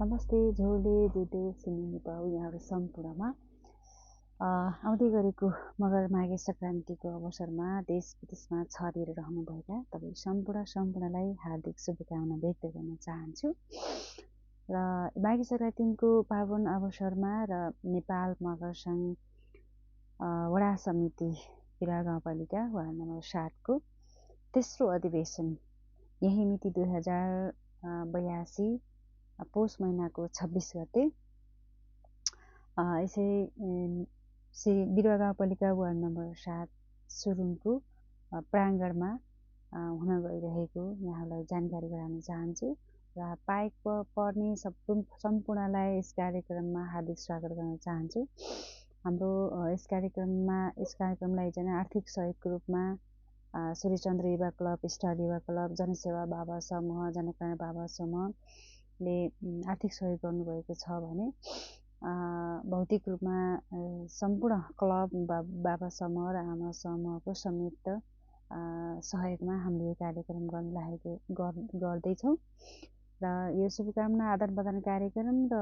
नमस्ते झोले जुटे सिमिनी पाउ यहाँहरू सम्पूर्णमा आउँदै गरेको मगर माघे सङ्क्रान्तिको अवसरमा देश विदेशमा छरिएर रहनुभएका तपाईँ सम्पूर्णलाई हार्दिक शुभकामना व्यक्त गर्न चाहन्छु। र माघे सङ्क्रान्तिको पावन अवसरमा र नेपाल मगर सङ्घ वडा समिति बिरार गाउँपालिका वडा नम्बर 7 को तेस्रो अधिवेशन यही मिति 2082 पौष महिनाको 26 गते यसै श्री बिरुवा गाउँपालिका वार्ड नम्बर 7 सुरुङको प्राङ्गणमा हुन गइरहेको यहाँलाई जानकारी गराउन चाहन्छु र पाएक पर्ने सम्पूर्णलाई यस कार्यक्रममा हार्दिक स्वागत गर्न चाहन्छु। हाम्रो यस कार्यक्रमलाई एकजना आर्थिक सहयोगको रूपमा सूर्यचन्द्र युवा क्लब, स्टार युवा क्लब, जनसेवा बाबा समूह, जनकल्याण बाबा समूहले आर्थिक सहयोग गर्नुभएको छ भने भौतिक रूपमा सम्पूर्ण क्लब बाबा समूह र आमा समूहको संयुक्त सहयोगमा हामीले कार्यक्रम गर्दैछौँ र यो शुभकामना आदान प्रदान कार्यक्रम र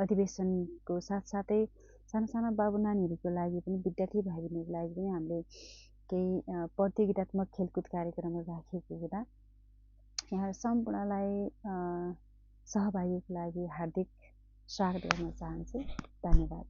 अधिवेशनको साथसाथै साना बाबु नानीहरूको लागि पनि, विद्यार्थी भाइ बहिनीहरूको लागि पनि हामीले केही प्रतियोगितात्मक खेलकुद कार्यक्रमहरू राखेको हुँदा यहाँ सम्पूर्णलाई सहभागीको लागि हार्दिक स्वागत गर्न चाहन्छु। धन्यवाद।